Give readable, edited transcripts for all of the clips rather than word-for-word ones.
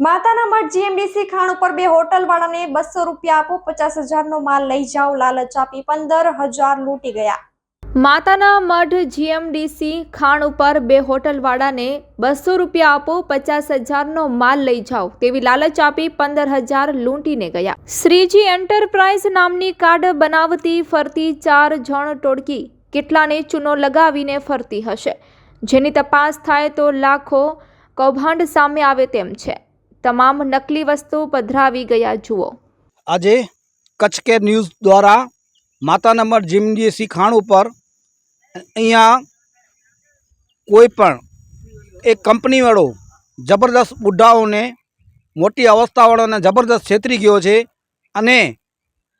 માતાના મઠ જીએમડીસી ખાણ ઉપર બે હોટલવાળાને 200 રૂપિયા આપો 50,000 નો માલ લઈ જાઓ લાલચ આપી 15,000 લૂંટી ગયા। માતાના મઠ જીએમડીસી ખાણ ઉપર બે હોટલવાળાને 200 રૂપિયા આપો 50,000 નો માલ લઈ જાઓ તેવી લાલચ આપી 15,000 લૂંટીને ગયા। શ્રીજી એન્ટરપ્રાઇઝ નામની કાર્ડ બનાવતી ફરતી 4 જણ ટોળકી કેટલાને ચૂનો લગાવીને ફરતી હશે, જેની તપાસ થાય તો લાખો કૌભાંડ સામે આવે તેમ છે। તમામ નકલી વસ્તુ પધરાવી ગયા। જુઓ आज कच्छ के न्यूज़ द्वारा माताना मठ जीएमडीसी खाण पर अहींया कोईपण एक कंपनी वाळो जबरदस्त बुढ़ाओने मोटी अवस्थावाळाने जबरदस्त छेतरी गयो छे अने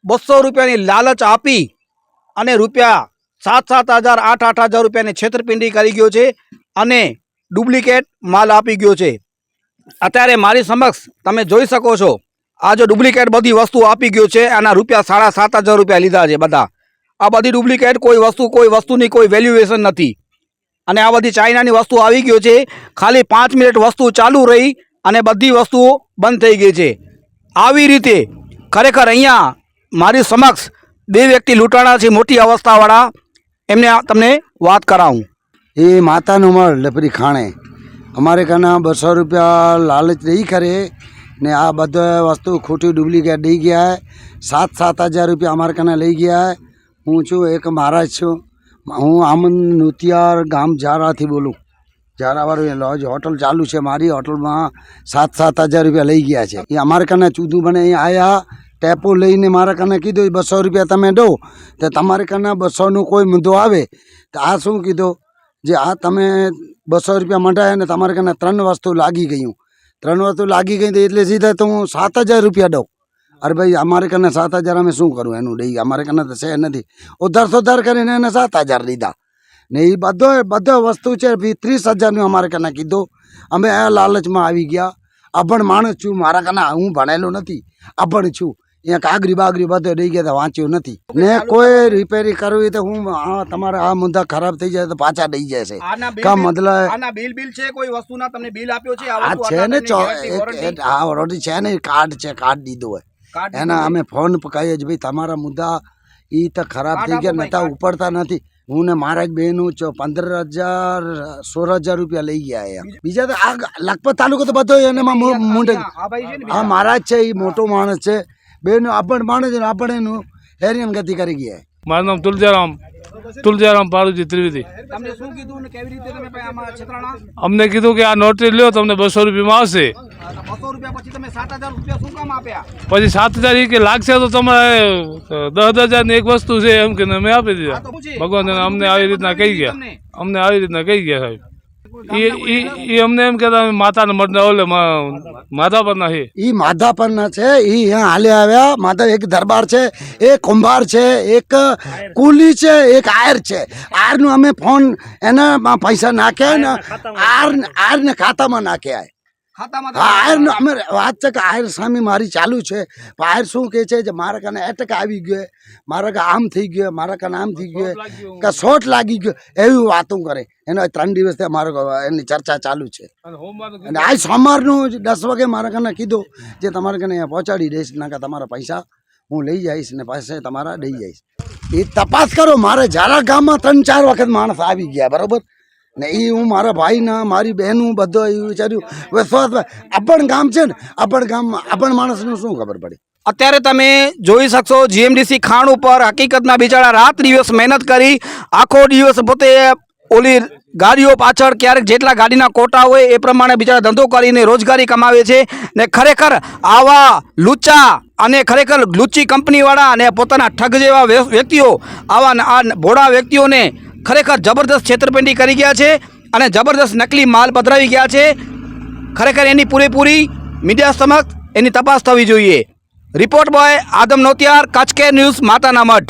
200 रुपयानी लालच आपी अने रुपया 7,000 8,000 रुपयानी छेतरपिंडी करी गयो छे अने डुप्लिकेट माल आपी गयो छे। अत्यारे मारी समक्ष तमे जोई शको छो आ जो डुप्लिकेट बधी वस्तु आपी गयो छे आना रुपया 7,500 रुपया लीधा छे बधा। आ बधी डुप्लिकेट कोई वस्तुनी कोई वेल्युएशन नथी अने आ बधी चाइनानी वस्तु आवी गयो छे। खाली 5 मिनिट वस्तु चालू रही अने बधी वस्तुओ बंद थई गई छे। आवी रीते खरेखर अहींया मारी समक्ष बे व्यक्ति लूंटाणा छे मोटी अवस्थावाळा। एमने तमने वात कराऊं। ये मातानो मठ लपरी खाणे अमारे कने 200 रुपया लालच नहीं करे ने आ बधो वस्तु खोटी डुप्लिकेट दई गया है। 7,000 रुपया अमारे कने लई गया है। हूँ छूँ एक महाराज छूँ, हूँ आमन नुतियार गाम जारा थी बोलूँ। जारा वाळो लॉज होटल चालू है मारी होटल में 7,000 रुपया लई गया है। ये अमारे कने चूदू बने आया टेपो लईने मारा कने कीधुं 200 रुपया तमे दो तो तमारे कने 200 नो कोई मुद्दो आवे तो आ शुं कीधुं जे आ तमे 200 रुपया मटाया ने तमारे कने 3 वस्तु लागी गई। 3 वस्तु लागी गई तो एटले सीधा तो हूँ 7,000 रुपया दो। अरे भाई अमारे कने 7,000 अमे शू करूँ एनु दई अमारे कने तो छे नहीं। उधार सुधार करीने एने 7,000 लीधा ने ई बधो वस्तु है 30,000 नु अमारे कने कीधो। अमे आ लालच में आवी गया। अभण माणस छूँ मारा कने हूँ भणेलो नथी अभण छूँ। यहाँ कागरी बागरी बधो दई गया तो वाँच्यो नहीं ने कोई रिपेरी करवी तो हूँ हाँ तमारा आ मुद्दा खराब थी जाए तो पाछा दई जाए का मतलब आना बिल छे कोई वस्तुना तमने बिल आप्यो छे आ छे ने आ वोरंटी छे ने कार्ड छे कार्ड दीधो है एना अमे फोन पर कहीए भाई तमारा मुद्दा ई तो खराब थी गया नता उपड़ता नहीं। हूँ ने मारा एक बेनू 15,000 16,000 रुपया लई गया है। बीजा तो आ लखपत तालुको तो बधो एने मुंडे आ महाराज छे ई मोटो माणस छे बेन आपण माणस आपण एनु हेरियन गति करी गया है। मारू नाम तुलजाराम पारूजी त्रिवेदी। तमने शुं कीधुं ने केवी रीते तमे आमा छेतराणा? अमने कीधुं के आ नोटरी ल्यो तमने 200 रुपया में आवशे। 200 रुपया पछी तमे 7,000 रुपया शुं काम आप्या? पछी 7,000 ई के लागशे तो तमारे 10,000 ની એક વસ્તુ છે એમ કે મેં આપી દીધા। ભગવાન અમને આવી રીતના કહી ગયા સાહેબ। ई हमने एम कहता माता मठ ओले माधा पर नहीं ई माधा पर न छे ई यहाँ हाले आव्या माता एक दरबार छे एक कुंभार छे एक कूली छे एक आयर छे। आयर नु हमें फोन एना पैसा नाख्या ने आयर ने खाता में नाख्या है। आयर नु हमें बात छे के आयर सामी मारी चालू छे। आयर शुं कहे छे जे मारा कने एटक आवी गयो मारा का आम थी गयो मारा का नाम थी गयो का शॉट लागी गयो एवी वातों करे। एनो 3 દિવસ થી मारो एनी चर्चा चालू छे अने आज सोमवार नु 10 वागे मारा कने कीधो जे तमारे कने पहोंचाडी देश ना का तमारा पैसा हूँ लई जाईश ने पैसे तमारा दई जाईश। ए तपास करो मारे जारा गाम में 3-4 वखत माणस आवी गया बराबर ने ई हूँ मारा भाई ना मारी बहनों बधो विचार्यु विश्वास अपन गाम छे ने अपन गाम अपन माणस नु शुं खबर पड़ी। अत्यारे तमे जोई शकशो जीएमडीसी खाण पर हकीकतना बिचारा रात दिवस मेहनत करी आखो दिवस पोते ओली गाड़ीओ पाछळ क्यारेक जेटला गाड़ीना कोटा होय ए प्रमाणे बिचारा धंधो करीने रोजगारी कमावे छे ने खरेखर आवा लूचा अने खरेखर लूची कंपनीवाळा अने पोताना ठग जेवा व्यक्तिओ आवा भोळा व्यक्तिओने खरेखर जबरदस्त छेतरपिंडी करी गया छे अने जबरदस्त नकली माल पधरावी गया छे। खरेखर एनी पूरेपूरी मीडिया समक्ष एनी तपास थवी जोईए। रिपोर्ट बॉय आदम नोतियार, कच्छ के न्यूज़ माताना मठ।